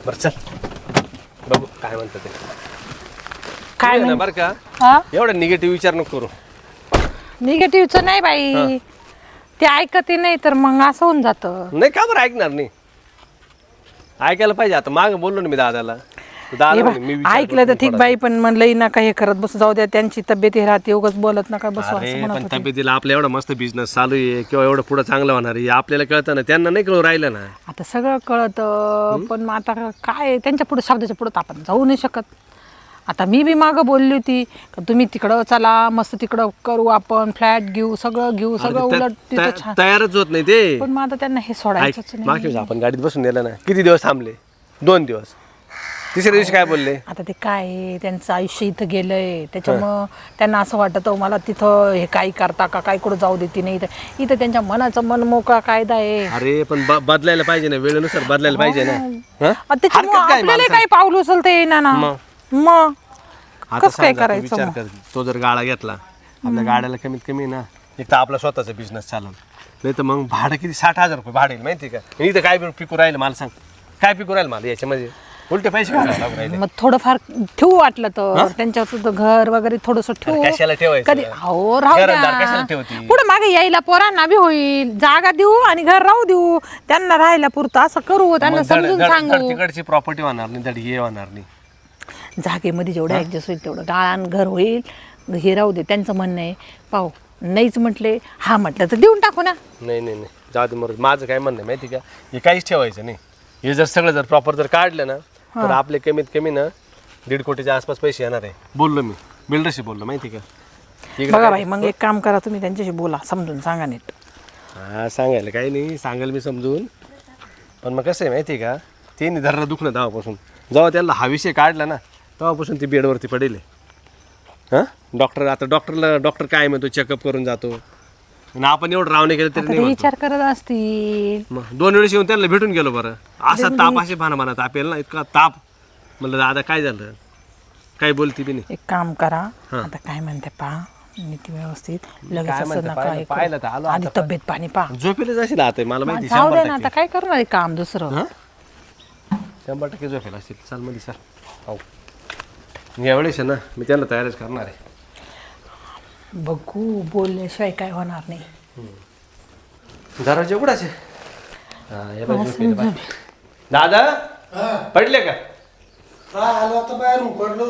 बरं चल बघू काय म्हणतात ते. काय ना बरं का हा एवढा निगेटिव्ह विचार नको करू. निगेटिव्हचं नाही बाई, ते ऐकते नाही तर मग असं होऊन जातं. नाही का बरं ऐकणार नाही, ऐकायला पाहिजे. आता माग बोललो ना मी दादाला, दादा हे म्हणे, बा, मी विचार ऐकलं तर करतो ठीक थोडा. बाई, पण म्हणलंही नका हे करत बस, जाऊ द्या, त्यांची तब्येत हे राहते, उगाच बोलत नका बस असं अरे म्हणत पण होते. तब्येतीला आपल्या एवढा मस्त बिझनेस चालू आहे किंवा एवढं पुढं चांगलं होणार आहे आपल्याला कळतं ना, त्यांना नाही कळू राहिलं ना. आता सगळं कळतं, पण मग आता काय त्यांच्या पुढे, शब्दाच्या पुढे आपण जाऊ नाही शकत. आता मी बी मागं बोलली होती का तुम्ही तिकडं चला, मस्त तिकडं करू, आपण फ्लॅट घेऊ, सगळं घेऊ, सगळं उलट तिथं छान. तयारच होत नाही ते. पण मग आता त्यांना हे सोडायचंच नाही. मागच्या वेळेस आपण गाडीत बसून नेलं ना, किती दिवस थांबले? 2 दिवस. तिसऱ्या दिवशी काय बोलले? आता ते काय आहे, त्यांचं आयुष्य इथं गेलंय, त्याच्यामुळं त्यांना असं वाटत मला तिथं हे काही करता का, काय कुठं जाऊ देते नाही. इथं त्यांच्या मनाचं मन मोकळा कायदा आहे. अरे पण बदलायला पाहिजे ना, वेळेनुसार बदलायला पाहिजे ना. हं? त्याच्यामुळे हरकत काय आपल्याला माणसाला? काही पाऊल उचलता येईना ना. मग आता कसं काय समजा तू करायचं विचार मग? कर, तो जर गाडा घेतला, आपल्या गाड्याला कमीत कमी ना, एक तर आपला स्वतःचा बिझनेस चालवून, नाही तर मग भाडं किती 60,000 रुपये भाडे माहिती का. आणि इथं काय पिकू राहिलं मला सांग, काय पिकू राहिलं मला याच्यामध्ये? उलटे पैसे घालायला लागू राहिले. मग थोडंफार ठेवू वाटलं तर त्यांच्यावर सुद्धा घर वगैरे थोडंसं ठेवू. कशाला ठेवायचं? कधी अहो राहू घरदार कशाला द्या, ठेवती? पुढे मागे यायला पोरांना बी होईल, जागा देऊ आणि घर राहू देऊ, त्यांना राहायला पुरतं असं करू, त्यांना समजून सांगू. तिकडची प्रॉपर्टी होणार नाही, धड हे होणार नाही. जागेमध्ये जेवढं ऍडजस्ट होईल तेवढं गाळान घर होईल, हे राहू दे. त्यांचं म्हणणं आहे पाहू, नाहीच म्हटले, हा म्हटलं तर देऊन टाकू ना. नाही नाही नाही, जाऊ दे. मग माझं काय म्हणणं आहे माहिती का, हे काहीच ठेवायचं नाही. हे जर सगळं जर प्रॉपर जर काढलं ना, तर आपले कमीत कमी ना 1.5 कोटीच्या आसपास पैसे येणार आहे. बोललो मी बिल्डरशी बोललो माहिती का. बघा बाई, मग एक काम करा, तुम्ही त्यांच्याशी बोला, समजून सांगा नीट. हा सांगायला काही नाही, सांगायला मी समजून. पण मग कसं आहे माहिती का, ते धरणं दुखणं तेव्हापासून, जेव्हा त्याला हा विषय काढला ना, तेव्हापासून ती बेडवरती पडेल. हां डॉक्टर काय म्हणतो, चेकअप करून जातो, आणि आपण एवढं रावणे केलं तरी आता नाही ते म्हणतो. विचार करत असतील. मग 2 वेळेस येऊन त्यांना भेटून गेलो. बरं असा ताप, असे भाना ताप येईल ना, इतका ताप. म्हणलं दादा काय झालं, काय बोलती बी नाही. एक काम करा, आता काय म्हणते पहा, नीती व्यवस्थित लगेच असं म्हणते, नका पाहिलं- ऐकू. पाहिलं तर आलो आधी तब्येत पाणी पहा. झोपेला जाशील आता, मला माहिती जाऊ दे ना, 100%. आता काय करणार आहे काम दुसरं. 100% झोपेला असतील. चाल मध्ये सर. हो यावेळेस आहे ना, मी त्यांना तयारच करणार आहे. बघू, बोलल्याशिवाय काय होणार नाही. दरवाजे उघडाचे. दादा पडले का? आलो आता बाहेरून पडलो.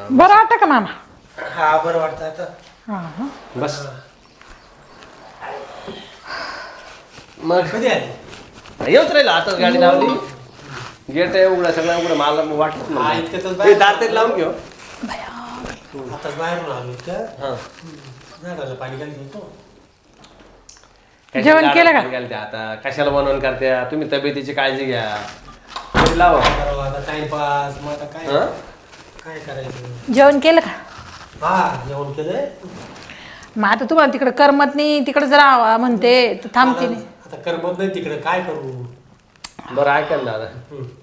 बरं वाटतं का मामा? हा बरं वाटतं आता. हा. बस. मग कधी आली? येऊच राहिलं आता, गाडी लावली, गेट आहे उघडा, सगळं उघडं. मला वाटत हा, इतक्यातच नाही बाहेर- दार तरी लावून घेऊ. आता बाहेरून आलो इतकं. हां झाडाला पाणी घालून घेतो. जेवण केलं का? घालते आता, कशाला बनवून करत्या तुम्ही, तब्येतीची काळजी घ्या. तरी लावा. करावं आता टाइमपास. मग आता काय हं? काय करायचं? जेवण केलं का? हा जेवण केलंय. मग आता तुम्हाला तिकडे करमत नाही, तिकडे जर राहावा म्हणते तर थांबते नाही. आता करमत नाही तिकडे, काय करू? बरं ऐका ना दादा,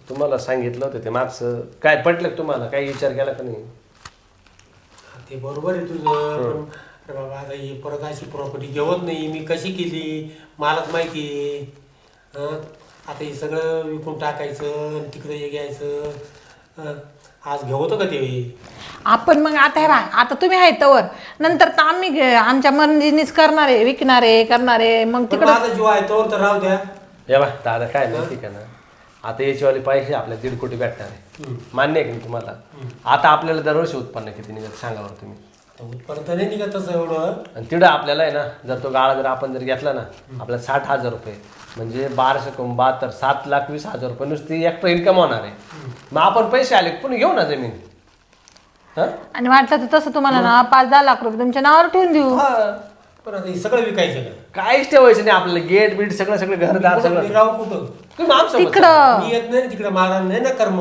तुम्हाला सांगितलं होतं ते मागचं, काय पटलं का तुम्हाला? काही विचार केला का नाही? ते बरोबर आहे तुझं, पण अरे बाबा आता ही परत अशी प्रॉपर्टी घेवत नाही. मी कशी केली मलाच माहिती आहे. आता हे सगळं विकून टाकायचं आणि तिकडे हे घ्यायचं. आज घेवतो का ते? आपण मग आता हे बा, आता तुम्ही आहे तवर, नंतर तर आम्ही आमच्या मर्जीनीच करणारे, विकणारे, करणारे. मग पण तिकडे माझा जीव आहे तोवर तर राहू द्या. या बा दादा, काय माहिती का ना, आता याच्यावाले पैसे आपल्या 1.5 कोटी भेटणार आहे, मान्य आहे की नाही तुम्हाला? आता आपल्याला दरवर्षी उत्पन्न किती निघत सांगा बरं तुम्ही. उत्पन्न तर नाही निघत तसं एवढं. आणि तिथं आपल्याला आहे ना, जर तो गाळा जर आपण जर घेतला ना, आपल्याला 60,000 रुपये, म्हणजे 1272, 7,20,000 रुपये नुसती एक्स्ट्रा इन्कम होणार आहे. मग आपण पैसे आले पण घेऊ ना जमीन. आणि वाटलं तर तसं तुम्हाला ना 5-10 लाख रुपये तुमच्या नावावर ठेवून देऊ. पण आता हे सगळं विकायचं का? काहीच ठेवायचं नाही आपल्याला, गेट बीट सगळं सगळं घरदार सगळं. मी राहू कुठं? तुम्ही आमचं तिकडं मी येत नाही तिकडे, मला नाही ना कर्म.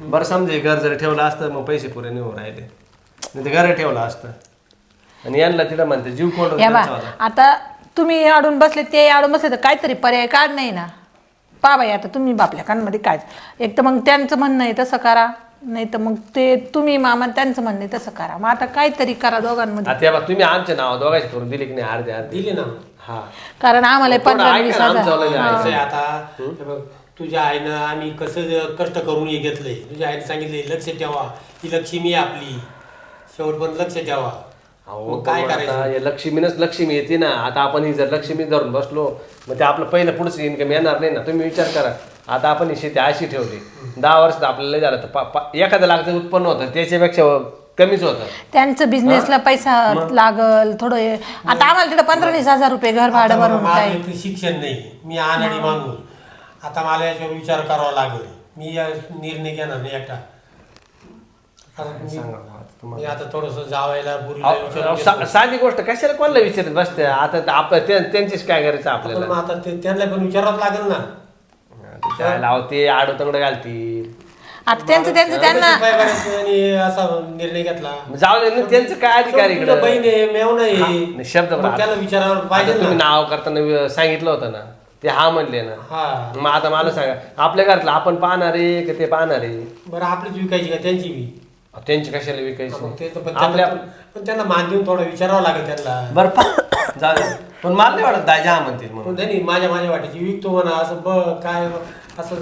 बरं समजा घर जर ठेवलं असतं मग पैसे पुरे नाही होऊ राहिले, नाही ते घर ठेवलं असतं. आणि यांना तिथं म्हणते जीव कोण या बा, आता तुम्ही अडून बसले, ते अडून बसले, तर काहीतरी पर्याय काढ नाही ना. पा बाई, आता तुम्ही बापल्या कानमध्ये काय, एक तर मग त्यांचं म्हणणं आहे तसं करा, नाही तर मग ते तुम्ही मामा त्यांचं म्हणणं आहे तसं करा. मग आता काहीतरी करा दोघांमध्ये. आता बघ, तुम्ही आमचे नाव दोघांचे करून दिले की नाही? अर्धे अर्धे दिले ना. हा, कारण आम्हाला थोडं 15-20 ऐका ना, हजार. आमचं वालं जे आहे. कसं आहे आता, हे बघ, तुझ्या आईनं आम्ही कसं कष्ट करून हे घेतलंय. तुझ्या आईने सांगितलंय लक्ष ठेवा, ही लक्ष्मी आहे आपली, शेवटपर्यंत लक्ष ठेवा. अहो मग काय पण आता करायचं? हे लक्ष्मीनच लक्ष्मी येते ना. आता आपण ही जर लक्ष्मी धरून बसलो मग ते आपलं पहिलं पुढचं इन्कम येणार नाही ना. तुम्ही विचार करा, आता आपण ही शेती अशी ठेवली 10 वर्षात आपल्याला झालं तर एखाद्या लाखचं उत्पन्न होतं, त्याच्यापेक्षा कमीच होतं. त्यांचं बिझनेसला पैसा लागल थोडं आता आम्हाला तिकडे 15-20 हजार रुपये घर भाडं आता भरून माझं काय इथे शिक्षण नाही, मी अनाडी माणूस. आता मला याच्यावर विचार करावा लागेल. मी या निर्णय घेणार नाही एकटा. मी आता थोडस जावायला साधी गोष्ट कशाला कोणाला विचारत बसते. आता आपण त्यांचीच काय करायचं आपल्याला. आता त्यांना पण विचारावं लागेल ना. काय लावते आडू तंगड घालतील. आता त्यांचं त्यांना काय करायचं आणि असा निर्णय घेतला. जाऊ दे ना, त्यांचं काय अधिकार तुझं बहीण आहे, मेव नाही. इकडे शब्द मग त्याला विचारायला आता पाहिजे तुम्ही ना. नाव करताना सांगितलं होतं ना, ते हा म्हणले ना. हा मग आता मला सांगा, आपल्या घरातलं आपण पाहणार आहे का ते पाहणार आहे? बरं, आपलीच विकायची का त्यांची बी? त्यांची कशाला मग विकायची ते तर पण आपल्या पण त्यांना मान देऊन थोडं विचारावं लागेल त्यांना. बरं जाऊ दे. पण मला नाही वाटत दाजी हा म्हणतील म्हणून. पण त्यांनी माझ्या वाटीची विकतो म्हणा असं काय असं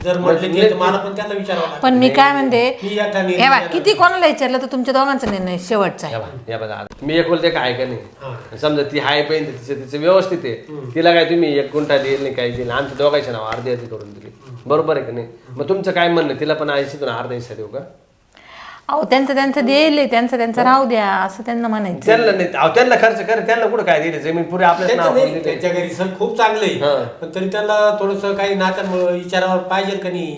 जर म्हटले ते तर मला पण त्यांना विचारावं लागेल. पण मी काय म्हणते मी एकटा निर्णय हे बघ, घेणार. किती कोणाला विचारलं तर तुमच्या दोघांचा निर्णय शेवटचा आहे. या बघा मी एकुलते काय का हा. नाही. समजा ती हाय पाहिजे तिचं व्यवस्थित आहे, तिला काय तुम्ही 1 गुंठा देईल नाही काय देईल, आमच्या दोघांच्या नाव अर्धी अर्धी करून दिली, बरोबर आहे का नाही? मग तुमचं काय म्हणणं, तिला पण आयुष्यातून अर्धा हिस्सा देऊ का? अहो त्यांचं देईल, त्यांचं राहू द्या असं त्यांना म्हणायचं. त्यांना नाही, अहो त्यांना खर्च कर, त्यांना कुठं काय दिले, जमीन पुरी आपल्या त्यांचं नाव नाही, त्यांच्या घरी सर खूप चांगले हा. पण तरी त्यांना थोडस काही नात्यामुळे विचारावं पाहिजे का नाही.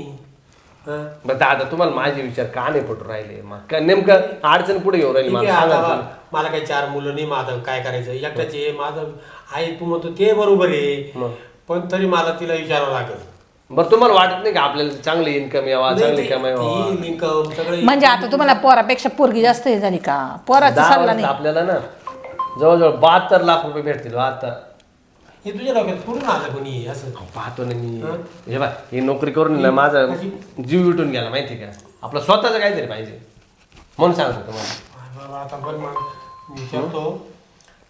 हा. बरं दादा, तुम्हाला माझे विचार का नाही पटून राहिले? मग नेमकं अडचण पुढे येऊ राहिली ठीक मला आहे, सांगा आता तुम्ही. मला काही 4 मुलं नाही, माझं काय करायचं एकट्याचे माझं आहे. तू म्हणतो ते बरोबर आहे, मग. पण तरी मला तिला विचारावं लागेल. बरं तुम्हाला वाटत नाही का आपल्याला चांगली इन्कम यावा, चांगली कमाई व्हावा? इन्कम सगळं म्हणजे आता तुम्हाला पोरापेक्षा पोरगी जास्त हे झाली का? पोराचा 10 सल्ला वर्षात नाही. आपल्याला ना जवळजवळ 72 लाख रुपये भेटतील. 72. हे तुझ्या डोक्यात कुठून आलं कोणी असं? पाहतो ना मी. हे बा, ही नोकरी करून ना माझा जीव विटून गेला माहिती का. आपलं स्वतःच काहीतरी पाहिजे म्हणून सांगतो तुम्हाला. बाबा आता पण मग विचारतो,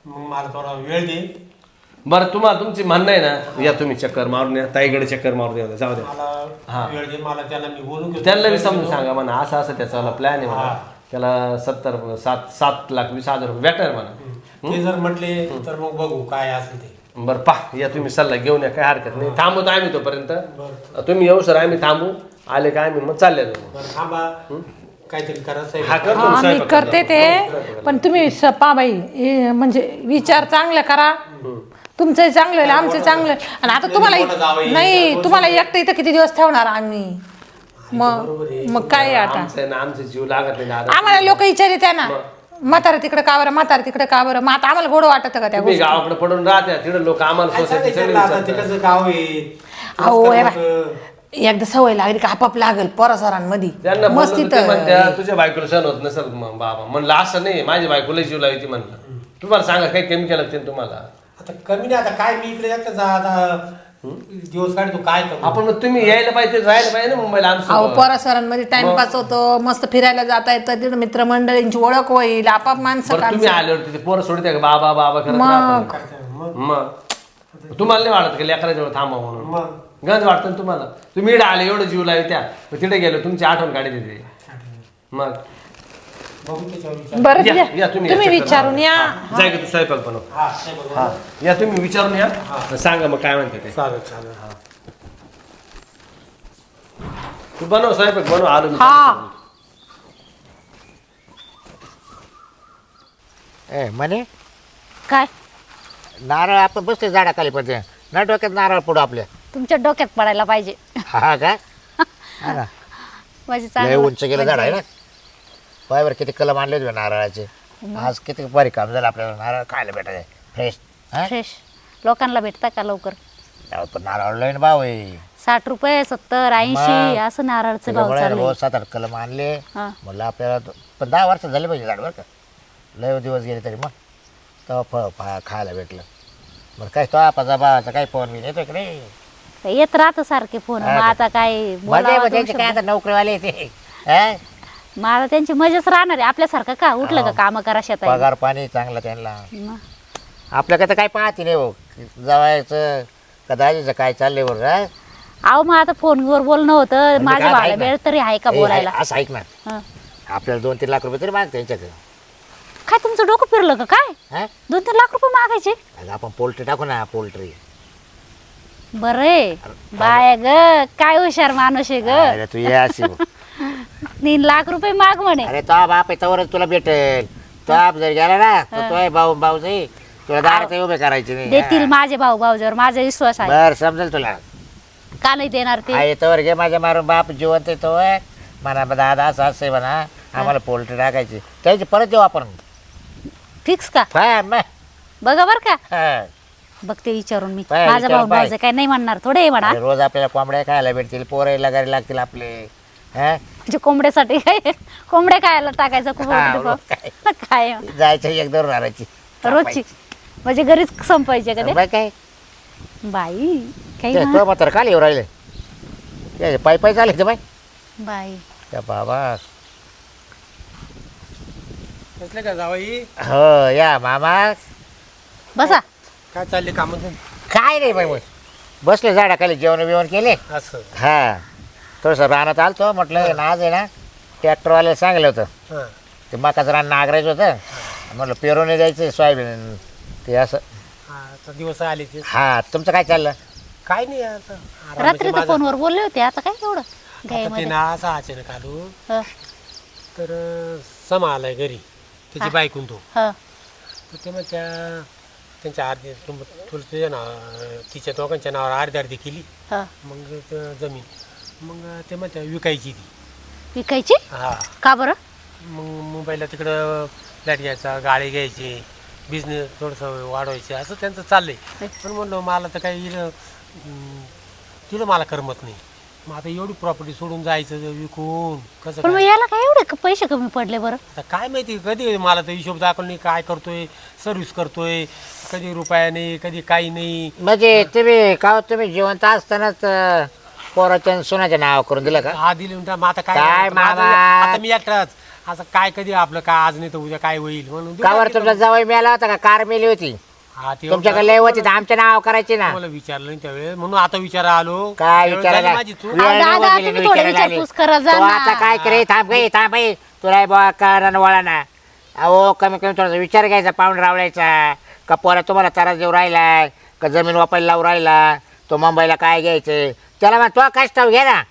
मग मला थोडा वेळ दे. बरं तुम्हाला तुमची म्हणणं आहे ना, या तुम्ही चक्कर मारून या, ताईकडे चक्कर मारून या, जाऊ द्या. मला वेळ दे, मला त्याला मी बोलून घेतो. त्यांना बी समजून सांगा म्हणा, असं असं त्याचा प्लॅन आहे म्हणा, त्याला 7,20,000 रुपये भेटणार म्हणा. ते जर म्हटले तर मग बघू काय असेल ते. बरं पहा, या तुम्ही सल्ला घेऊन या, काय हरकत नाही. थांबवतो आम्ही तोपर्यंत. बरं तुम्ही येऊ सर, आम्ही थांबू. आले काय आम्ही मग चालले जाऊ. बरं, थांबा, काहीतरी करायचं हा आहे. करतो हा, मी स्वयंपाक करते करतो. ते, पण तुम्ही बाई म्हणजे विचार चांगला करा. तुमचं चांगलं होईल, आमचं चांगलं होईल. आणि आता तुम्हाला नाही, तुम्हाला एकटं इथं किती दिवस ठेवणार आम्ही? मग काय आता आमचं ना, आमचं जीव लागत नाही दादा. आम्हाला लोक विचारित आहे ना, म्हातारा तिकडे का बरं, म्हातारा तिकडे का बरं. मग आता आम्हाला गोड वाटत का त्या तुम्ही गोष्टी? गावाकडे पडून राहत्या, तिकडे लोक आम्हाला काय सोसायटी सांगायचं आता, ते कसं गाव आहे. अहो हे मस्त बाय, एकदा सवय लागली का आपाप लागल पोरासोरांमध्ये त्यांना मस्ती म्हणलं तर ते म्हणत्या, तुझ्या बायकोला सण होत नसेल मग बाबा. म्हणलं असं नाही, माझ्या बायकोला जीव लावायची म्हणलं. तुम्हाला सांगा काही कमी केलं लागते तुम्हाला? आता कमी नाही, आता काय मी इकडे एकटाच आता दिवस काढतो, काय करू? आपण मग तुम्ही यायला पाहिजे, राहायला पाहिजे ना मुंबईला अहो आमचं. पोरासोरांमध्ये टाइमपास होतो, मस्त फिरायला जाता येतं, तिकडे मित्रमंडळींची ओळख होईल, आपाप माणसं बरं तुम्ही आल्यावर ते पोरं सोडते का बाबा बाबा करत राहतात? करता, मग मग तुम्हाला नाही वाटत का लेकराजवळ थांबा म्हणून? मग गंज वाटतं ना तुम्हाला. तुम्ही इकडे आले, एवढं जीव लावी त्या, मग तिथे गेलो तुमची आठवण काढी देते. मग बघू त्याच्यावर विचार. बरं या या, तुम्ही तुम्ही या चक्कर विचारून मारून. या. हा, जाय का तू स्वयंपाक बनव. हा, ते बरोबर. हा या तुम्ही विचारून या, सांगा मग काय म्हणते ते. चालेल चालेल. तू बनव स्वयंपाक बनव, आलो मी. हा. म्हणे काय नारळ आपण बसते झाडाखाली पण ना डोक्यात नारळ पुढं आपल्या. तुमच्या डोक्यात पडायला पाहिजे. हा का हा ना. माझी लय चांगलं उंच गेलं झाड आहे ना. पायवर किती कलम आणले होते नारळाचे. आज किती भारी काम झालं आपल्याला, नारळ खायला भेटायचे फ्रेश. फ्रेश लोकांना भेटता का लवकर? पण नारळ लय भाव आहे. 60 रुपये 70 80 असं नारळचे भाव चालले. 7-8 कलम आणले हा. म्हणलं आपल्याला पण 10 वर्ष झाले पाहिजे झाड बरं का. लय दिवस गेले तरी मग तेव्हा फळ खायला भेटलं. बरं काय तो आपाचा भावाचा काही फोन मी येतो इकडे. येत राहत सारखे फोन. मग आता काय बोलावं दोन त्यांचे काय शब्द. आता नोकरीवाले ते हा? मला त्यांची मजाच राहणार आहे. आपल्यासारखं का उठलं का काम करा शेतात? पगार पाणी चांगला त्यांना. मग आपल्याकडे तर काय पाहते नाही हो. जवायचं का दाजीचं काय चाललंय बरं. अहो मग आता फोनवर बोलणं होतं मग माझ्या काय भावाला ऐक ना. वेळ तरी आहे का ए, बोलायला असं ऐक ना हं. आपल्याला 2-3 लाख रुपये तरी माग त्यांच्याकडे काय तुमचं डोकं फिरलं का काय हा 2-3 लाख रुपये मागायचे अगं आपण पोल्ट्री टाकू ना पोल्ट्री बरे बाय ग काय हुशार माणूस आहे ग अरे तू ये अशी 3 लाख रुपये माग म्हणे अरे तो बाप आहे तवरच तुला भेटेल तो आप जर गेला ना तर तो भाऊ जाई तुला दारात उभे करायचे नाही देतील माझे भाऊ भाऊजवर माझा विश्वास आहे बर समजेल तुला का नाही देणार ते आहे तवर घे माझ्या मारून बाप जिवंत येतो म्हणा दादा असं असं म्हणा आम्हाला पोल्ट्री टाकायची त्याची परत देऊ आपण फिक्स का हा, मग. बघा बर का हा. बघते विचारून मी पाय, माझा विचारून भाऊ पाय. भाऊज काय नाही म्हणणार थोडे म्हणा अरे रोज आपल्याला कोंबड्या खायला भेटतील पोरं लगारी लागतील आपले हा म्हणजे कोंबड्यासाठी काय कोंबड्या खायला टाकायचं खूप हा, मोठं काय? काय जायचं एक दोन राहायची रोजची म्हणजे घरीच संपायचे का ते काय बाई काही ते तो मात्र काल येऊ राहिले ते पायी पायी चालेल ते बाई बाई त्या बाबा कसले का जावाई हो या मामा बसा काय चालले काम काय नाही बाई मग बसले झाडाखाली जेवण बिवण केले असं हा थोडंसं रानात आलतो म्हटलं ना आज आहे ना ट्रॅक्टरवाल्याला सांगितलं होतं हां ते मकाचं रान नागरायचं होतं म्हटलं पेरूने द्यायचं सोयाबीन ते असं आता दिवस आले ते हा तुमचं काय चाललं काय नाही आता आरामाचे रात्री तर माझं- फोनवर बोलले होते आता काय एवढं आता ते गायमध्ये ना असं अचानक आलो तर समा आलाय घरी त्याची बायकून तो तर ते मग त्यांच्या अर्धी तुला तुझ्या नाव तिच्या दोघांच्या नावावर अर्धी केली मग जमीन मग ते मग विकायची ती विकायची हा का बरं मग मुंबईला तिकडं फ्लॅट घ्यायचा गाडी घ्यायची बिझनेस थोडंसं वाढवायचे असं त्यांचं चाललंय पण म्हणलं मला तर काही तिला मला करमत नाही मग आता एवढी प्रॉपर्टी सोडून जायचं विकून कसं पण मग काय? याला काय एवढे पैसे कमी पडले बरं आता काय माहिती कधी मला तर हिशोब दाखवला नाही काय करतोय सर्व्हिस करतोय कधी रुपया नाही कधी काही नाही म्हणजे तुम्ही का तुम्ही जिवंत असतानाच पोराच्या आणि सोनाच्या नाव करून दिलं का हा दिली मग आता काय काय मामा? आता मी एकटाच असं काय कधी आपलं काय आज नाही तर उद्या काय होईल म्हणून दिलं कावर की तुमचा जवळ मिळाला होता का कार मेली होती हा ते तुमच्याकडे लय होती तर आमच्या नाव करायची ना मला विचारलं नाही त्यावेळेस म्हणून आता विचारा आलो काय त्यावेळेस विचारायला झाली माझी चूक. वेळ अहो, नाही दादा, उगवली, तुम्ही विचारायला थोडी आली. विचारपूस करा जा तो ना. आता काय करे थांब बाई तुला बा कारण वळा ना अहो कमी कमी थोडासा विचार घ्यायचा पाऊंड रावलायचा का पोरा तुम्हाला त्रास देऊ राहिलाय का जमीन वापरायला लावून राहिला तो मुंबईला काय घ्यायचंय त्याला मग तो कष्ट घे ना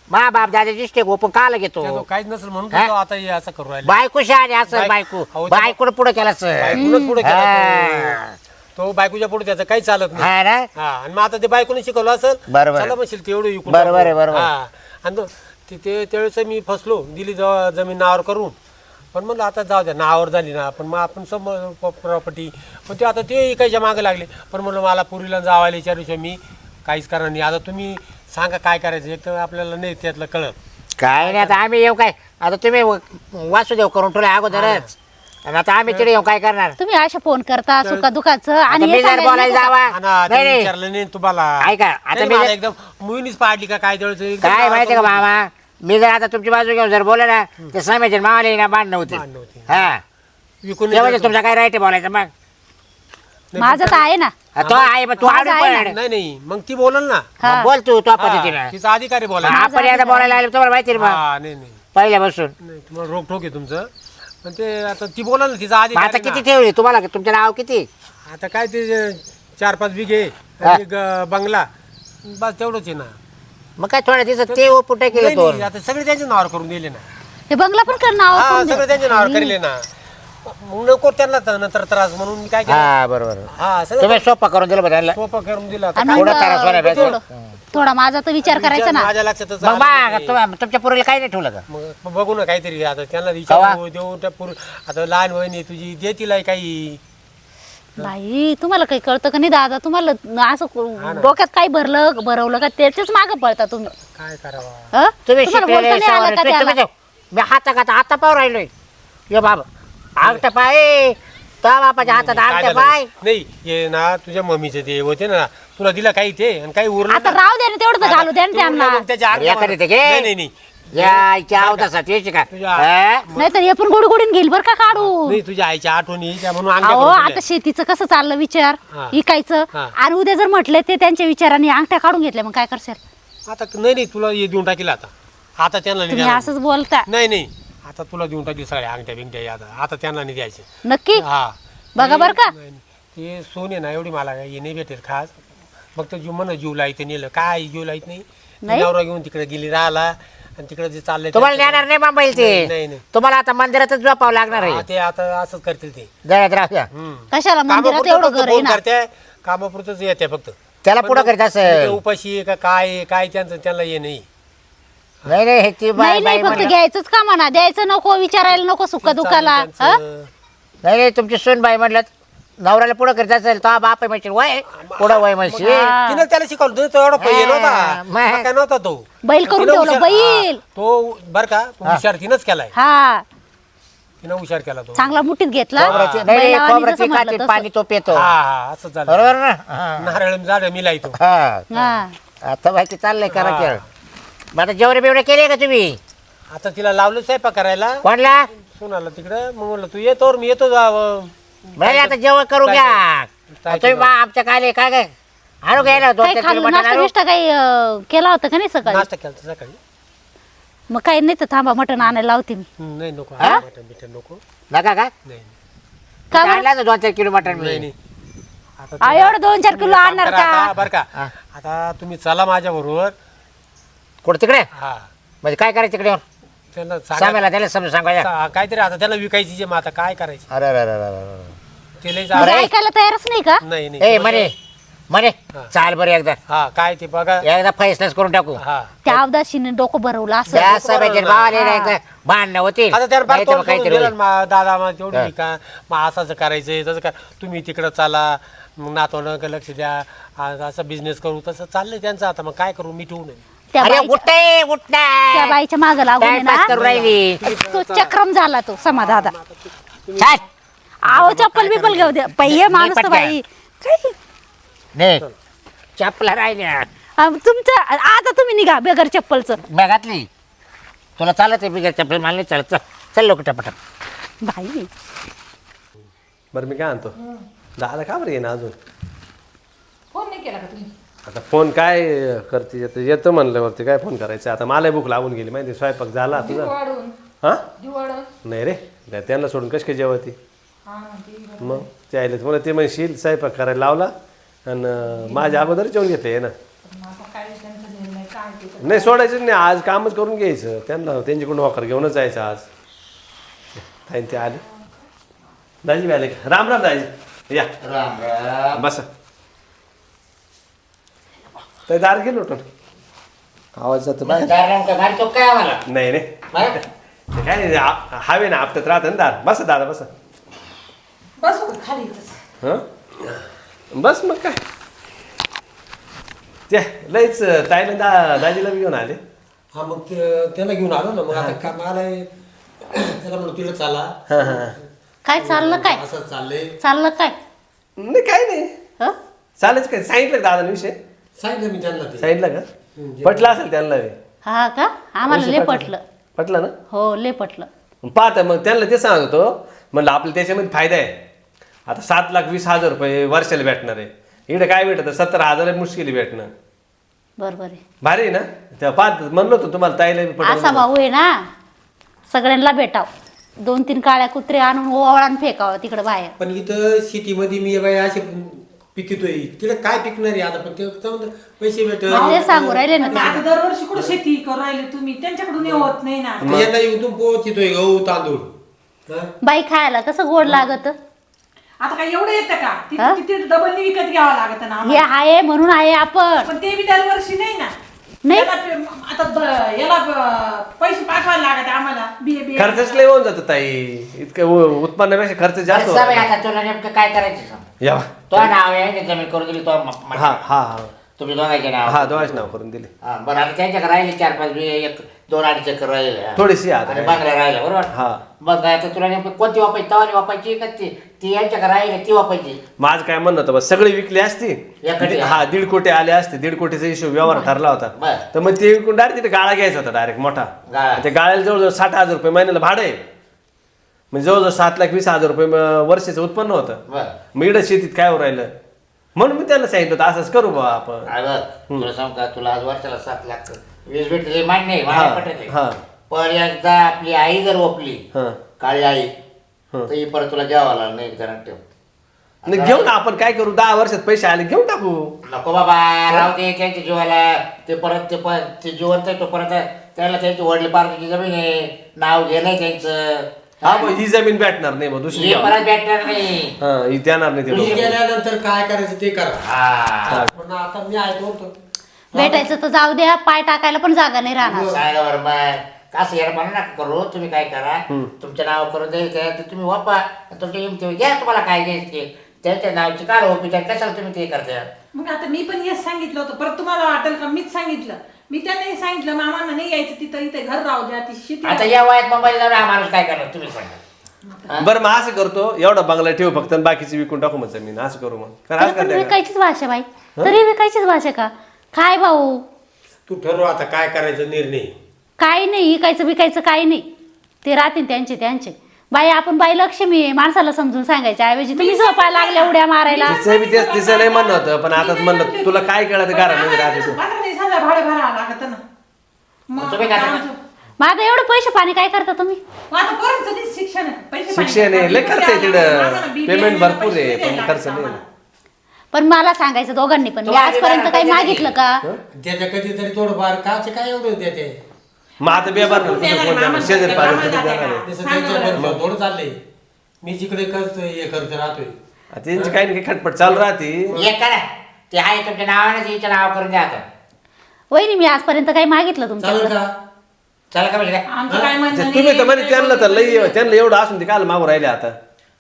मा बाप दादाची स्टेक ओपन काला घेतो त्याचं काहीच नसेल म्हणून हा? तो आता हे असं करू राहिला बायको शहाणी असं बायको अहो, त्या- बायकोनं पुढे केलं सर बायकोनंच पुढे केला हा. तो बायकोच्या पुढे त्याचं काही चालत नाही हा ना हा आणि मग आता ते बायकोने शिकवलं असेल बरोबर आहे. चला म्हणशील तेवढं विकून बरोबर आहे, टाकू. बरोबर. हा आणि ते त्यावेळेस मी फसलो दिली जमीन नावावर करून पण म्हणलं आता जाऊ द्या नावावर झाली ना पण मग आपण समोर प्रॉपर्टी पण ते आता ते इकायच्या मागे लागले पण म्हणलं मला पुरीला जावायला विचारूशिवाय मी काहीच करणार नाही आता तुम्ही सांगा काय करायचं एक तर आपल्याला नाही त्यातलं कळत काय नाही आता आम्ही येऊ काय आता तुम्ही वासुदेव करून ठेवले अगोदरच आणि आता आम्ही तिथे येऊ काय करणार तुम्ही अशा फोन करता सुखा दुखाचं आता आणि मी हे जर सांगायला बोलायला नको का? जावा हा ना, ते नाही नाही. विचारलं नाही तुम्हाला ऐका, आता नाही, मी मला जर- एकदम मुलीनीच पाडली का काय त्यावेळेस काय माहिती का मामा मी जर आता तुमची बाजू घेऊन जर बोलले ना ते समाज मामाला ना मान नव्हते भांडणं होती. हा विकून ते म्हणजे तुमचा काय राईट बोलायचं मग माझं तर आहे ना हा, तो आहे मग तू माझं आडून आहे पड. नाही नाही मग ती बोलल ना हा. मग बोल तू तो हा, पद्धतीने तिचा अधिकारी बोला आपण एकदा बोलायला आलो तुम्हाला माहिती ना मग हा नाही नाही पहिल्यापासून नाही तुम्हाला रोकठोक आहे तुमचं पण ते आता ती बोला ना तिचा मग अधिकारी आता ना. किती ठेवली तुम्हाला तुमचं नाव किती आता काय ते 4-5 बिघे आणि बंगला बस तेवढंच आहे ना मग काय थोड्या दिवसात ते पुटे केलं नाही, तो नाही, आता सगळे त्यांच्या नावावर करून दिले ना हे बंगला पण कर नाव हा सगळे त्यांच्या नावावर करेले ना मग नको त्यांना नंतर त्रास म्हणून मी काय केलं हा बरोबर हा सगळं तुम्ही सोपा करून दिलं बदलला सोपं करून दिलं आता आणि काय मग थोडं करा सोन्या थोडा माझा तर विचार करायचा ना माझ्या लक्षातच मग आलं नाही. तुमच्या पुरीला काही नाही ठेवलं का मग बघू ना काहीतरी आता त्यांना विचारू देऊ त्या आता लहान वहिनी आहे तुझी दे तिला काही बाई तुम्हाला काही कळतं का नाही दादा तुम्हाला असं डोक्यात काही भरवलं का त्याच्याच मागं पळता तुम्ही काय करावा हं? तुम्ही तुम्हाला शिकलेले बोलता नाही आलं का त्याला? तुम्ही मी हाता पाव राहिलोय ये बाबा आगटा पाय त्या बापाच्या हातात काय आगटा झालं? पाय नाही हे ना तुझ्या मम्मीचे ते होते ना तुला दिला काही ते आणि काही उरलं आता ना. राहू द्या ना तेवढं तर घालू द्या ना तू त्यांना उरलं मग त्याच्या अरे आत एखादी ते घे. नाही नाही नाही याच्या अवतासाठी यायची का तुझ्या- हा? नाही तर हे पण गोडी गोडीन घेईल बरं का काढू नाही तुझ्या आईच्या आठवणी त्या म्हणून अहो अंगावर आता दिल्या. शेतीचं कसं चाललं विचार हा. इकायचं हा. आणि उद्या जर म्हटलं ते त्यांच्या विचाराने अंगठ्या काढून घेतल्या मग काय करशाल आता नाही तुला हे देऊन टाकील आता त्यांना नाही तुम्ही द्यायचं. असंच बोलता नाही आता तुला देऊन टाकील सगळ्या अंगठ्या बिंगठ्या आता त्यांना नाही द्यायचे. नक्की हा बघा बर का. नाही, ते सोने ना एवढी मला हे नाही भेटेल खास. फक्त जीव म्हणा जीव लाईत नेलं काय जीव लाईत नाही. नवरा घेऊन तिकडे गेली राहिला आणि तिकडे जे चाललंय तुम्हाला नेणार नाही मुंबईला नाही, ते नाही. तुम्हाला आता मंदिरातच झोपावं लागणार आहे. ते आता असंच करतील ते. गळ्यात राहूया. कशाला मंदिरात एवढं घर आहे ना. करते कामापुरतच येते फक्त. त्याला पुढं करीत ते असेल. उपाशी आहे का काय आहे, काय त्यांना ये नाही. नाही ती बाई नाही बाई नाही फक्त म्हणलं. घ्यायचंच का म्हणा, द्यायचं नको, विचारायला नको सुख दुखाला. त्यांचं- नाही तुमची सून बाई म्हणलं नवऱ्याला पुढं करीत असेल तो बाप आहे म्हणशील वय पुढं वय म्हणशील. तिनं त्याला शिकवलं तो एवढा पहिले हा, नव्हता मग. हा, काय नव्हता तो बैल करून तिनं ठेवलं, हुशार- बैल. हा, तो बर का तो हुशार तिनंच केलाय. हा तिनं हुशार केला तो. चांगला मुठीत घेतला. खोबऱ्याची- नाही बैलावानी खोबऱ्याची जसं म्हटलं खाती तसं. पाणी तो पितो. हा असं झालं. बरोबर ना हा. नारळ झाड मिलायतो. हा हा आता बाकी चाललंय करा खेळ. मग आता जेवढे बिवडे केले का तुम्ही आता तिला लावलं स्वयंपाक करायला कोणला सोनाला तिकडं मग म्हणलं तू येतो मी येतो जावं. बरं आता जेवण करू घ्या. तुम्ही बा आमच्या काय काय काय आणू घ्यायला काय 2-3 किलो खाल्लं, मटण नाश्ता आणू. बिष्टा काही केला होता का नाही सकाळी? नाश्ता केला होता सकाळी. मग काही नाही तर थांबा, मटण आणायला लावते मी. नाही नको हा? मटण बिटन नको. नका का नाही का बरं? आणला 2-4 किलो मटण नाही मी. नाही. आता आ, एवढं 2-4 किलो आणणार का? बर का आता तुम्ही चला माझ्या बरोबर. कुठं तिकडे हा म्हणजे काय करायचं तिकडे त्यांना सांगायला त्याला समजून सांगायला. काहीतरी आता त्याला विकायची जे मग आता काय करायचं अरे अरे अरे अरे अरे. ते लय म्हणजे जा- ऐकायला तयारच नाही का? नाही ए नाही म्हणे म्हणे हा. चाल बरं एकदा हा काय ते बघा. एकदा फैसलाच करून टाकू. हा त्या अवदाशीने डोकं भरवलं असं. त्या सभेचे भावाले नाही तर भांडणं होतील आता त्याला नाही तर मग काहीतरी होईल. दादा मग तेवढी का मग असं करायचंय तसं काय तुम्ही तिकडं चाला मग नातवंड लक्ष द्या असं बिझनेस करू तसं चाललंय त्यांचं. आता मग काय करू मी ठेवू नये. त्या अरे बाईच्या- उठते उठना त्या बाईच्या मागं लागून आहे टाइमपास करू ना, राहिली. तो चक्रम झाला तो समाधादा. छाट. आहो चप्पल बिप्पल घेऊ द्या पहिले माणूस तर पटकन. बाई काय? नाही चपला राहिल्या तुमचं आता तुम्ही निघा बेगर चप्पलचं. मी घातली तुला चालत आहे बिगर चप्पल मला नाही चालत. चल लोक टपटप. बाई बरं मी काय आणतो दादा का बरं येईना अजून. फोन नाही केला का तुम्ही? आता फोन काय करते येतं म्हणल्यावरती काय फोन करायचं. आता मला भूक लागून गेली माहिती स्वयंपाक झाला तुझा. वाढून हां दिवाळ. नाही रे त्यांना सोडून कशी काय जेवती. हा म्हणते. मग ते आले मला ते म्हणशील स्वयंपाक करायला लावला आणि माझ्या अगोदर जेवण घेतले ना. आता काय त्यांचं निर्णय काय ते. नाही सोडायचं नाही आज कामच करून घ्यायचं त्यांना त्यांच्याकडून वॉकर घेऊनच जायचं आज. ताईन ते आले दाजी बी आले का? राम राम दाजी या बसा. तर दार गेलो होतो आवाज जातो बाहेर. काय आम्हाला नाही नाही ते काय हवे ना आपल्यात राहतं ना दार. बसा दादा बसा. बस हो, खाली इथंच. हं बस मग काय ते लईच ताईला दाजीला बी घेऊन आले. हा मग त्याला घेऊन आलो ना मग आता का मला त्याला म्हणून तिला चाला हां हां काय चाललं काय? असं चाललंय. चाललं काय? नाही काय नाही हं? चालेच काय सांगितलं का दादा विषय सांगितलं मी त्यांना ते. सांगितलं का पटलं असेल त्यांना बी. हा का? आम्हाला लय पटलं. पटलं ना हो लय पटलं. पाहता मग त्यांना ते सांगतो म्हणलं आपल्याला त्याच्यामध्ये फायदा आहे. आता 7,20,000 रुपये वर्षाला भेटणार आहे. इकडे काय भेटत 17,000 मुश्किली भेटणं. बरोबर आहे. भारी आहे ना त्या पाहत म्हणलो होतो तुम्हाला ताईला बी असा पटलं. भाऊ आहे ना सगळ्यांना भेटाव. 2-3 काळ्या कुत्रे आणून ओवाळान फेकावं तिकडे बाहेर. पण इथं सिटीमध्ये मी बाई असे पिकतोय तिला काय पिकणार आहे आता पण ते जाऊन पैसे भेटत ते सांगू राहिले ना पण आता दरवर्षी कुठं शेती करू राहिले तुम्ही त्यांच्याकडून हे होत नाही ना. यांना इथून पोहोचितोय गहू तांदूळ. हा? बाई खायला कसं गोड लागत. आता काय एवढं येतं का? तिथे डबल विकत घ्यावं लागत ना हे आम्हाला. आहे म्हणून आहे आपण. पण ते बी दरवर्षी नाही ना. नाही. याला पैसे पाठवायला लागत आम्हाला बिये बिये. खर्चच लय होऊन जातो ताई. इतकं उत्पन्नापेक्षा खर्च जास्त सब आहे होतो. आता तुला नेमकं काय करायचं सांग. या तो नाव आहे ते जमीन करून दिली तो हा हा हा तुम्ही दोघांचे नाव हा दोघांचे नाव करून दिले. हा, बरं आता त्यांच्याकडे राहिले 4-5 एक 2-2.5 एकर राहिले हा. थोडीशी आता आणि बंगला राहिला बरोबर हा मग आता तुला नेमकं कोणती वापायची तवानी वापायची का ती यांच्याकडे राहिली ती वापायची. माझं काय म्हणणं होतं बस सगळी विकली असती. एखादी- हा 1.5 कोटी आले असते. 1.5 कोटीचा हिशोब व्यवहार ठरला होता. बरं. तर मग ते विकून डायरेक्ट तिथे गाळा घ्यायचा होता डायरेक्ट मोठा. गाळा. त्या गाळ्याला जवळजवळ 60,000 रुपये महिन्याला भाडं आहे. म्हणजे जवळजवळ 7,20,000 रुपये वर्षाचं उत्पन्न होतं. बरं मग इकडं शेतीत काय हो राहिलं म्हणून मी त्यांना सांगितलं होतं असंच करू बा आपण. अगं तुला सांग का तुला आज वर्षाला 7 लाख वीज भेटले मान्य आहे, मला हा, पटत हा. आहे. पण एकदा आपली आई जर ओपली हा. काळी आई तर ही परत तुला घ्यावा लागणार नाही जणांना ठेव. नाही घेऊ ना आपण, काय करू, 10 वर्षात पैसे आले घेऊन टाकू. नको बाबा राहू दे त्यांच्या जीवाला. ते परत ते जीवन तो परत त्याला त्यांची वडले पार्टीची जमीन आहे, नाव घेणं त्यांचं. हा मग ही जमीन भेटणार नाही मग दुसरी हे परत भेटणार नाही. हा ही देणार नाही ते तुम्ही लोकं. गेल्यानंतर काय करायचं ते करा. हा पण आता मी ऐकतो होतो. भेटायचं तर जाऊ द्या, पाय टाकायला पण जागा नाही राहणार. सांगा बरं मग असं येणं नका करू. तुम्ही काय करा, तुमच्या नाव करून द्यायचं ते तुम्ही वापा, तुमच्या हिमतीवर घ्या तुम्हाला काय घ्यायचे त्यांच्या नावची काढ ओपी कशाला तुम्ही ते करता. मग आता मी पण हेच सांगितलं होतं, परत तुम्हाला वाटेल का मीच सांगितलं. मी त्यांनाही सांगितलं मामांना नाही यायचं तिथं, इथे घर राहू द्या, ती शेती आता या वयात मुंबईला जाऊन हा माणूस काय करणार तुम्ही सांगा. बरं मग असं करतो, एवढा बंगला ठेवू फक्त आणि बाकीची विकून टाकू मग जमीन. असं करू मग. कारण तरी असं पण करते का? विकायचीच भाषा बाई, तरी विकायचीच भाषा का काय भाऊ? तू ठरव आता काय करायचं निर्णय. काही नाही विकायचं विकायचं काही नाही, ते राहतील त्यांचे. बाई आपण बाई लक्ष्मी आहे, माणसाला समजून सांगायच्या ऐवजी तुम्ही झोपायला लागल्या उड्या मारायला. तिचं नाही म्हणणं होतं, पण आता म्हणलं तुला काय कळतं घरामध्ये राहते तू. 15,000 भाडं भरावं लागत ना. मग तुम्ही काय करता? मग आता एवढं पैसे पाणी काय करता तुम्ही? मग आता पोरांचं नाही शिक्षण आहे, पैसे शिक्षण आहे, लय खर्च आहे आम्हाला तिकडं, BBA पेमेंट ला भरपूर पैसे आहे द्यायला पण लागतात खर्च नाही. आम्हाला. पण मला सांगायचं दोघांनी पण, मी तुम्हाला आजपर्यंत काही बिगार मागितलं का? त्याच्या कधीतरी थोडंफार काचे काय एवढं देते. मग आता बेबार शेजारी पाहिजे देणार आहे. तसं त्यांच्या थोडं चाललंय. मी जिकडे करतो हे करत राहतोय. आता त्यांची काही ना काही खटपट चालू राहते. एक करा ते आहे तुमच्या नावाने तिच्या नाव करून द्या आता. वहिनी मी आजपर्यंत काही मागितलं चालेल तुमच्याकडे? का? चला का म्हणजे काय आमचं काय म्हणणं तुम्ही तर नाही. म्हणे त्यांना तर लई त्यांना एवढं असून ते काल मागू राहिले आता.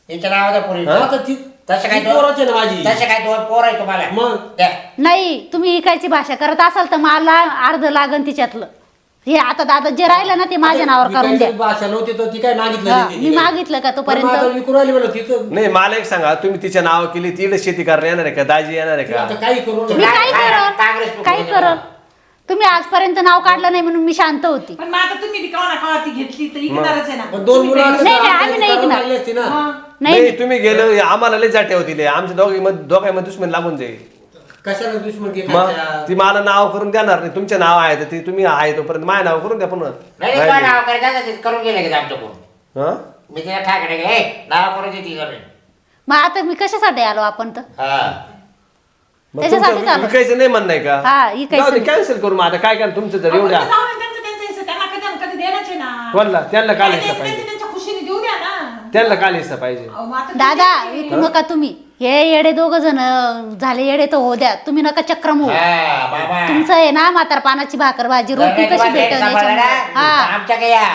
तिच्या नावाचा पुरी आता ती तसं काय ती पोरच आहे ना माझी. तसे काय 2 पोर आहे तुम्हाला मग? द्या. नाही तुम्ही इकायची भाषा करत असाल तर मला अर्ध लागन तिच्यातलं. हे आता दादा जे राहिलं ना ते माझ्या नावावर करून द्या. विकायची भाषा नव्हती तर ती काय मागितलं हा, नाही मी तिने. मागितलं का पण तोपर्यंत? मग आता विकून राहिली म्हणलं तिथं. नाही मला एक सांगा, तुम्ही तिच्या नाव केली तिकडे शेती करणार येणार आहे का, दाजी येणार आहे ती आता का? काही करू तुम्ही नका. काय काँग्रेस करल काय करल? तुम्ही आजपर्यंत नाव काढलं नाही म्हणून मी शांत होती. पण मग आता तुम्ही बी कवा ना कवा ती घेतली तर इकणारच आहे ना. पण 2 मुलं असते नाही, तर नाही, आम्ही आपल्याला नाही काढून ऐकणार. लागली असती ना. नाही नाही तुम्ही गेलो आम्हाला लय जाटे होतील, आमच्या दोघांमध्ये दुश्मन लागून जाईल. कशाला दुश्मन मग घेतात? ती मला नाव करून देणार नाही. तुमचे नाव आहे तर ती तुम्ही आहे तोपर्यंत माझ्या नाव करून द्या पुन्हा. नाही तुला नाव करायचं ते करून गेले का आमच्याकडून. हा? मी तिला ठाकडे गे नाव करून देते जमीन. मग आता मी कशासाठी आलो आपण तर? हा मग त्याच्यासाठी तुमचं चालू. विकायचं नाही म्हणणं आहे का? हा, विकायचं नाही. कॅन्सल करू मग आता काय करा तुमचं जर आपण एवढ्या ते जाऊ दे, त्यांचं हिस्सा त्यांना कधी ना कधी द्यायलाच आहे ना. कोणला त्यांना काल हिस्सा त्यांच्या पाहिजे, त्यांच्या खुशीने देऊ द्या ना. त्यांना काल हिस्सा पाहिजे. अहो, मग आता दादा तुम्ही- विकू नका तुम्ही. हे येडे 2 जण झाले येडे तर हो द्या, तुम्ही नका चक्रम हो. हा बाबा तुमचं आहे ना म्हातारपणाची भाकर भाजी रोटी कशी भेटेल याच्यामुळे. हा आमच्या काय या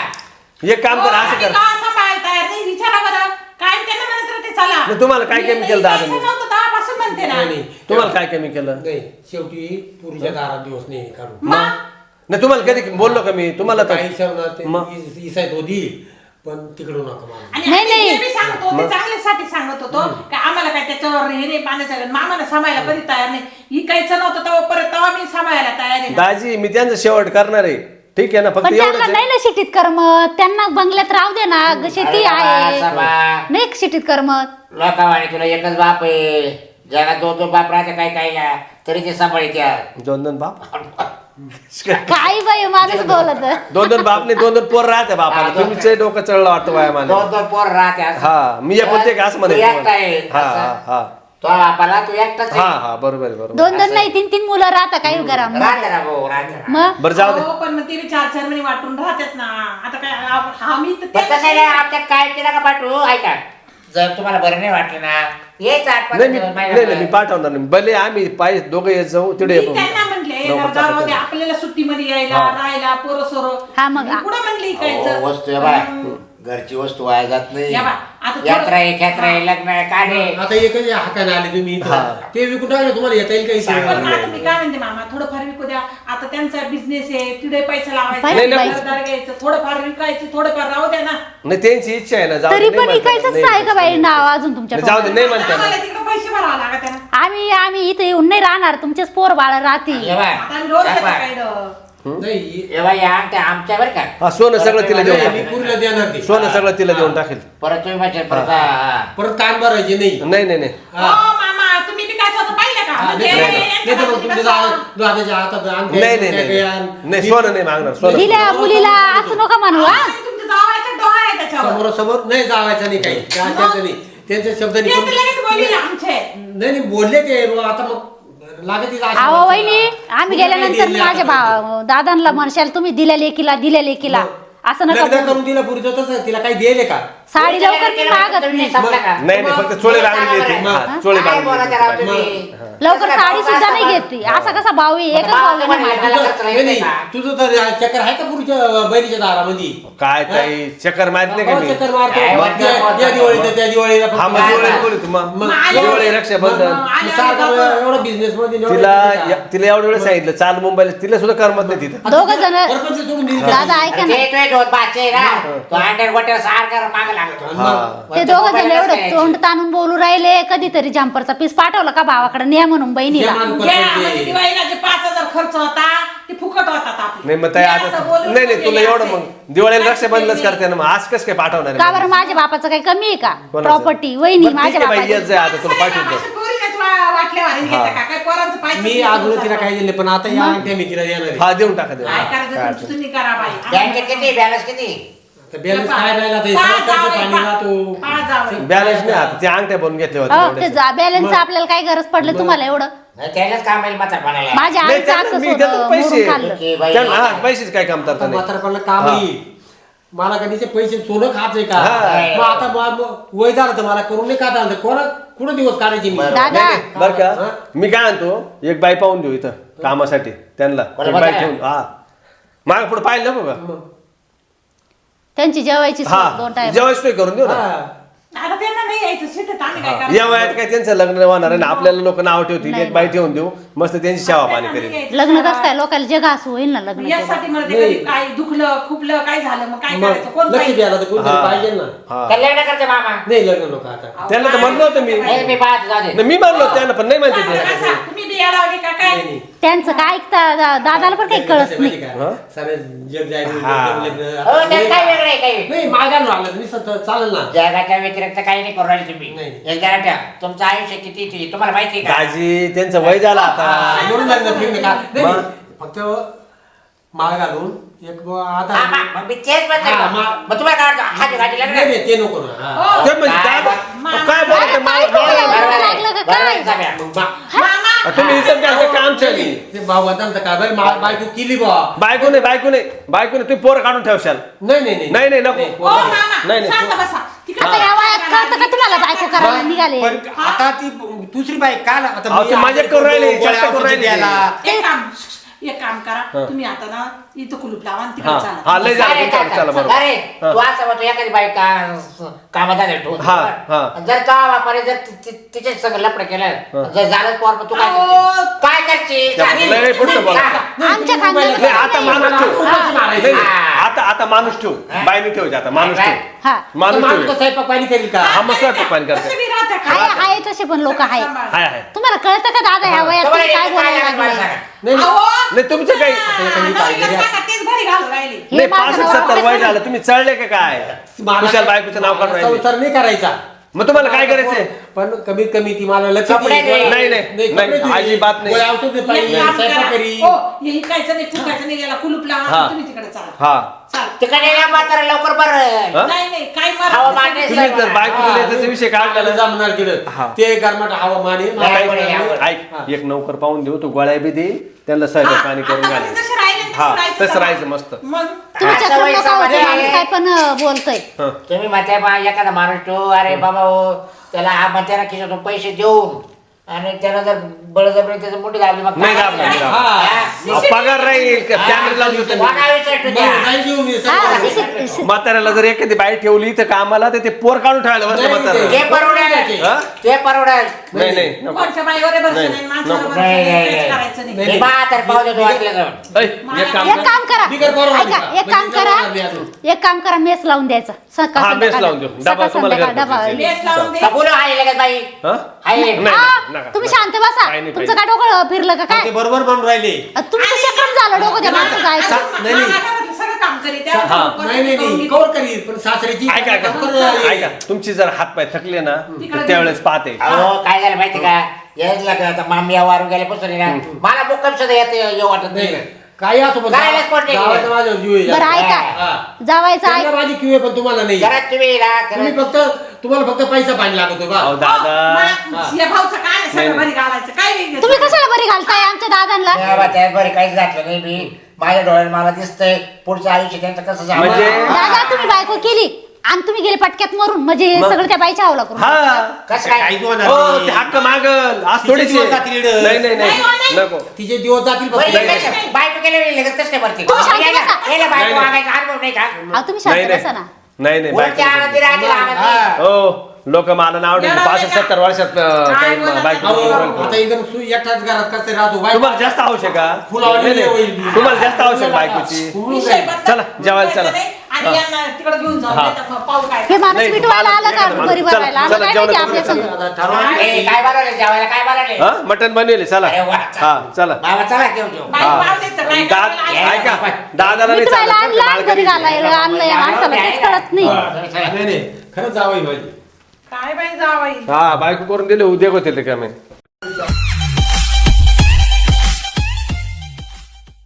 एक काम करा, असं आम्ही करा. का सांभाळायला तयार नाही विचारा बरं. काय त्यांना म्हणत राहते चला. मग तुम्हाला काय कमी केलं दादा? पैसे नव्हतं तेव्हापासून म्हणते ना. नाही. तुम्हाला काय कमी केलं? नाही शेवटी पुरीच्या दारात दिवस नाही काढून. मग नाही तुम्हाला कधी बोललो का मी तुम्हाला तर काही शब्दात ते मग? इसायत होती पण तिकडू नका मला. आणि नाही, आम्ही नाही. जे बी सांगत होतो ते चांगल्यासाठी सांगत होतो की आम्हाला काय त्याच्यावर हे नाही बांधायचं. मामाला सांभाळायला कधी तयार नाही. इकायचं नव्हतं तेव्हा मी सांभाळायला तयार आहे ना. दाजी मी त्यांचं शेवट करणार आहे, ठीक आहे ना, फक्त पण त्यांना एवढंच नाही आहे. ना शेतीत करमत, त्यांना बंगल्यात राहू दे ना, शेती आहे नाही शेतीत करमत. लोकावाणी तुला एकच बाप आहे जगात 2 बाप राहते काय कायला तरी ते सांभाळीत्या. 2 बाप काय बाई माणूस बोलत. 2 बाप नाही 2 पोर राहते बापाला. तुमचे डोकं चढलं वाटतं वाया मला. 2 पोर राहते असं. हा मी एक होते का असं तू म्हणे एकटा आहे, हा असं. हा हा तो बापाला तू एकटाच हा आहे. हा बरोबर आहे, बरोबर. 2 नाही 3 मुलं राहतात काही घरामध्ये. राहते ना भाऊ राहते ना. मग बरं जाऊ दे. हो, पण मग ते बी 4 महिने वाटून राहतात ना. आता काय आम्ही तर पण तसं नाही आमच्यात काय केलं का पाठवू ऐका जर तुम्हाला बरं नाही वाटलं ना ये 4-5 नाही मी दिवस नाही नाही, मी माझ्या- पाठवणार नाही. भले आम्ही पाय दोघं येत जाऊ तिकडे मी त्यांना म्हटले जाऊ दे आपल्याला सुट्टीमध्ये यायला राहायला पोरं सोरं. हा, मग मी कुठं म्हणली अहो, इकायचं. वस्तू आहे बाय घरची वस्तू वाया जात नाही. या बा, आता थोडं- यात्रा आहे खेत्रा आहे लग्न आहे काढे आता एकच हाकाने आले तुम्ही इथं. हा. ते विकून टाकलं तुम्हाला येता येईल काही पण आता मी काय म्हणते मामा थोडंफार विकू द्या. आता त्यांचा बिझनेस आहे तिथे पैसा लावायचा नाही, नाही. घरदार घ्यायचं थोडंफार विकायचं थोडंफार राहू द्या ना. नाही त्यांची इच्छा आहे ना, जाऊ दे, तरी नाही पण म्हणतात, इकायचंच नाही आहे का बाई म्हणतात. नाव अजून तुमच्या जाऊ दे, तोंडात? नाही म्हणतात आम्हाला ना. तिकडे पैसे भरावं लागत आहे ना. आम्ही इथे येऊन नाही राहणार, तुमचेच पोर बाळ राहतील. ये बाय आता आम्ही रोज ये येतो बाय. काय इकडं. नाही ये बाय या आमच्या बरं का हा सोनं सगळं तिला देऊन नाही, मी टाकेल. पुरीला देणार ते. सोनं सगळं तिला देऊन टाकेल. परत तुम्ही माझ्या परत हा. परत कान भरायचे नाही. नाही नाही नाही हो मामा तुम्ही बी विकायचं होतं पाहिलं का म्हणजे नाही तर मग तुमच्या दादाच्या हातात आणते, नाही नाही काय नाही आण. नाही सोनं नाही मागणार सोनं दिल्या मुलीला असं नका म्हणू हा तुमच्या जावायचा डोळा आहे त्याच्यावर समोरासमोर नाही जावायचं नाही काही त्यांचं नाही त्यांच्या शब्दांनी ते पण- तर लगेच बोलले आमचे नाही बोलले ते मग आता मग लागत अहो वहिनी आम्ही गेल्यानंतर माझ्या दादांना म्हणशाल तुम्ही दिल्या लेकीला असं नका लग्न बोलू. करून दिलं पुरीचं तसं तिला काही दिले का साडी लवकर मी मागत नाही संपला का? नाही नाही फक्त चोळे बांधले येते मग- चोळे काय बोला बांधले त्या राव येते. तुम्ही? लवकर साडी सुद्धा नाही घेतली असा कसा भाऊ आहे एकच भाऊ आहे ना माझा. नाही, नाही, तुझं तर चक्कर आहे का पुरीच्या बहिणीच्या दारामध्ये काय ताई चक्कर माहित नाही का हो, मी चक्कर मारतो काय मग वाटतं, त्या- या दिवाळीत त्या दिवाळीला फक्त हा मग काय- दिवाळी बोलू तू मग मग दिवाळी रक्षाबंधन मग सारखं एवढं बिझनेस मध्ये एवढं तिला येतं का? तिला एवढ्या वेळेस सांगितलं चाल मुंबईला तिला सुद्धा करमत नाही तिथं दोघं जण परपंच सोडून दिली का? दादा ऐका ना ते तुझे दोन बाचे ना तो अंडर वाटर सारखा मागे लागतो हा ते दोघं जण एवढं तोंड ताणून बोलू राहिले कधीतरी जम्परचा पीस पाठवला का भावाकडे न्या म्हणून बहिणीला जेवण घ्या, परपंच म्हणजे आहे. दिवाळीला जे 5,000 खर्च होता ते फुकट होतात आपले नाही मग ताई हे आता असं बोलून नाही नाही तुला गेले एवढं असे. मग दिवाळीला रक्षाबंधनच करते ना मग आज कसं काय पाठवणार आहे का मग? बरं माझ्या बापाचं काही कमी आहे का कोणाचं? प्रॉपर्टी वहिनी बरं, ठीक माझ्या आहे बाई, बापाची येत जाय आता तुला पाठवतो असं पोरीलाच वाटल्यावर घेता का? काय पोरांचं पाहिजे मी अजून तिला काही दिले पण आता या अंगठ्या मी तिला देणार आहे. हा देऊन टाका देऊन काय टाका. करायचं काय तुमचं तुम्ही करा बाई बँकेत किती बॅलन्स किती आता बॅलन्स काय राहिला ते सगळं खर्च पाणी राहतो बॅलन्स नाही आता ते अंगठ्या बनवून घेतले होते हो ते तेवढेच. बॅलन्स आपल्याला काय गरज पडली तुम्हाला एवढं नाही त्यालाच काम येईल म्हातार बनायला माझ्या नाही, आईचं त्यांना आकस मी देतो होतं, पैसे मोडून खाल्लं. की बाई, त्यांना हा, पैसेच काय काम करता नाही म्हातारपणाला काम येईल मला कधीचे पैसे सोनं खायचंय का हा. मग आता वय झालं तर मला करून नाही खाता आलं तर कोणा कुठं दिवस काढायचे मी दादा नाही, नाही, बरं का मी काय आणतो एक बाई पाहून देऊ इथं कामासाठी त्यांना बरं, एक बाई बरं. ठेवून हा माग पुढे पाहिलं ना बघा त्यांची जेवायची सोय दोन हा टाइम जेव्हा सोय करून देऊ ना हा. आता त्यांना नाही यायचं शिटत आम्ही काय करायचं? या वयात काय त्यांचं लग्न होणार आहे ना आपल्याला लोक नाव ठेवतील एक बाई ठेवून देऊ मस्त त्यांची सेवा पाणी त्यांना नाही करेल यायचं. लग्न कसं काय लोकांना जे घास होईल ना लग्न केलं. यासाठी मला ते कधी काय दुखलं खुपलं काय झालं मग काय करायचं कोण मग लक्ष पाहिजे? द्यायला तर कोणतरी हा. पाहिजे ना हा तर लग्न करते मामा नाही लग्न नको आता त्यांना तर म्हणलं होतं मी नाही मी पाहतो जाऊ दे नाही, मी म्हणलो होतं त्यांना पण नाही म्हणते सांगा ते कसा? तुम्ही बी येडावले का काय नाही, नाही. त्यांचं काय ऐकता दादाला पण काही कळत कसं माहिती नाही का? सारे जग जाहीर हा. हो त्यात काय वेगळं आहे काही नाही मागायला राहिलं मी चालेल ना जगाच्या व्यतिरिक्त काही नाही करू राहिले तुम्ही नाही. एक जरा ठेवा तुमचं आयुष्य किती तुम्हाला माहिती आहे का दाजी त्यांचं वय झालं आता म्हणून लग्न फिरणं का नाही, मग? नाही. फक्त माळ घालून एक आता हा, मग मी तेच म्हणते हा, मग तुम्हाला काय वाटतं हाजी गाडी नाही लग्न नाही, ते नको ना हा. हो. ते म्हणजे काय काय बोलते काय तुम्हाला बरोबर लागलं का आहे. काय? बरोबर आहे, साम्या. मग बा- मामा तुम्ही इज्जत घ्यायचं काम चालली ते भाऊ आता काय बाई बायको केली बा बायको नाही तुम्ही पोरं काढून ठेवशाल नाही नाही नाही नाही नाही नको हो मामा नाही, नाही. शांत बसा तिकडे आता या वयात कळतं का तुम्हाला बायको करायला निघाले पण आता ती दुसरी बाई काल आता अहो, मी ती मजाक आज करून राहिली, गोळ्या चर्चा करून औषधं राहिली. द्यायला. एक काम करा तुम्ही आता ना इथं कुलूप लावा आणि हा तिकडे हा चाला लय झालं अरे तुमचं, चला बरोबर अरे हा. तू असं म्हणतो एखादी बाई कामात आले ठेवून हा, हा. जर का बापाने जर तिच्या संग लपड केलं जर झालं पोर तू काय अहो. करशील? काय करशील त्या लय पुढचं बोला. आमच्या नाही खानदानात आता माणूस ठेव उपाशी मारायची. नाही, नाही, आता माणूस ठेव बाईने ठेवते आता माणूस ठेव हा तर माणूस माणूस ठेव तो स्वयंपाक पाणी करेल का हा मस्त पाणी कसे करते बी राहता का? हाय तसे पण लोक आहे हाय हाय तुम्हाला कळतं का दादा ह्या वयात तुम्हाला तुम्ही काय नेमकं काय बोलायला लागलं मला लागले? सांगा. नाही नाही. अहो, नाही तुमचं काही नवरीला सांगा, तेच घरी घालून राहिले हे नाही माझं 65-70 नाव वय झालं तुम्ही चढले का काय कुशाल बायकोचं नाव काढून राहिले संसार नाही करायचा मग तुम्हाला काय करायचंय पण कमीत कमी ती मला लक्ष कपडे देईल. नाही, नाही, कपडे नाही, देईल. अजिबात नाही. गोळ्या औषधं पाहिजे, एक काम स्वयंपाक करा. करी हो, हे इकायचं नाही फुकायचं नाही याला कुलूप लावा हा. तुम्ही तिकडे चाला हा चाल तिकडे या म्हातारा लवकर बरं हा? नाही नाही काय हवा मारणे मारा तुम्ही जर बायको त्याचा विषय काढला ना जमणार हा. तिकडं ते गरमाट हवामान आहे. नाही, मला नाही, ऐकलं. नाही. ऐक एक नौकर पाहून देऊ तो गोळ्या बी देईल त्यांना स्वयंपाक पाणी करून घालेल हा तसं राहायचं मस्त मग तुमच्या असं वय कडनं का होतं? समाधान माणूस आहे. काय पण बोलतोय हं. तुम्ही म्हणताय बा एखादा माणूस तो अरे बाबा हो त्याला म्हणत्याला खिशातून पैसे देऊन आणि त्याला जर बळजबरी त्याचं मोठी घालली मग नाही काय घाबरणार, नाही करायचं? घाबरणार. हा? पगार राहील कॅमेरा लावून देतो मी. कोणा विचारतो मग त्या? जाईल घेऊन ये, हा, सगळं. शिक- म्हाताऱ्याला जर एखादी बाई ठेवली तर कामाला तर ते पोर काढून ठेवायला बसलं नाही, म्हाताऱ्याला ते परवडेल हा? ते परवडेल नाही नाही नको. कोणच्या बाईवर भरसा नाही, नाही माणसावर नको. भरसा नाही, नाही नाही, काहीच नाही. करायचं नाही हे बा तर पाहू देतो वाटलं जाऊन ऐ, एक काम एक कर. काम करा बिगर बरोबर ऐका आहे का? एक काम म्हणजे करा जवळ आली अजून. एक काम करा मेस लावून द्यायचा सकाळ हा, मेस संध्याकाळ. लावून देऊ. डबा सकाळ तुम्हाला संध्याकाळ घरपोच डबा देईल. बेस लावून दे कबूल आहे लगेच बाई हा? आहे नाही, हा, नका. तुम्ही शांत बसा काय नाही तुमचं काय डोकं फिरलं का ते काय बरोबर म्हणून राहिले तुमचं चक्कर झालं डोकं त्या माणसं जायचं नाही, नाही. घरातलं सगळं काम करीत आहे. हा. नाही नाही नाही कवर करील पण सासऱ्याची ऐका ऐका कवर राहिली. ऐका तुमची जर हात पाय थकले ना तिकडे तर त्यावेळेस पाहते अहो काय झालं माहिती का यायच लागलं आता मामी वारून गेल्यापासून आहे ना मला मुक्काम सुद्धा येऊ वाटत नाही नाही काही असो पण करायलाच पडले. गावाचा माझ्यावर जीव आहे बरं जास्त. ऐका जावायचं त्यांना ऐक माझी किव आहे पण तुम्हाला नाही घरात तुम्ही ना तुम्ही फक्त तुम्हाला फक्त पैसा पाणी लागतो का अहो दादा या भाऊचं काय नाही सगळं घरी घालायचं काय नाही तुम्ही कशाला बरी घालताय आमच्या दादांना बरं काहीच घातलं नाही मी माझ्या डोळ्यात मला दिसतंय पुढचं आयुष्य त्यांचं कसं झालं म्हणजे दादा तुम्ही बायको केली आणि तुम्ही गेले पटक्यात मरून म्हणजे हे सगळं त्या बाईच्या हवला करून हा कसं काय काहीच होणार हो नाही. ते हक्क मागल आज तिचे थोडीच दिवस जातील इकडं. नाही नाही नाही नको तिचे दिवस जातील बरं, फक्त. हे कसं? बायको केलं लगेच कसं काय भरते तुम्ही शांत याला बसा. याला बायको नाही, नाही. वागायचा अनुभव नाही का अहो तुम्ही नाही शांत बसा ना नाही नाही उलट्या आनंदी राहतील आनंदी हा. हो लोक मला नाव ठेवले 65-70 वर्षात काही बायको अहो, तुम्हाला आता एकदम एकटाच घरात कसं राहतो बायको जास्त आवश्यक का फुलावणी नाही, नाही. होईल. तुम्हाला जास्त आवश्यक बायकोची कुंबळून जाईल. चला जेवायला चला आणि यांना तिकडे घेऊन जाऊ हा. नाहीतर मग पाहू काय हे माणूस नाही, मिटवायला आलं का चला, बरी चला, भरायला आलं चला, काय जेवण माहिती करू, आपल्या संग आता ठरवा. ए, काय बनवले जेवायला काय बनवले हा मटन बनवले चला अरे वा, हा चला बाबा चला घेऊन घेऊ बाई पाहुणे तर काय करायला आले? ऐका दादाला नाही मिटवायला चालत, आणलं आणि मला घरी कधी- घालायला आणलं या माणसाला तेच कळत नाही नाही नाही खरंच जावई माझी काय बाई जावाई हा बायको करून दिले उद्योग होतील ते कमी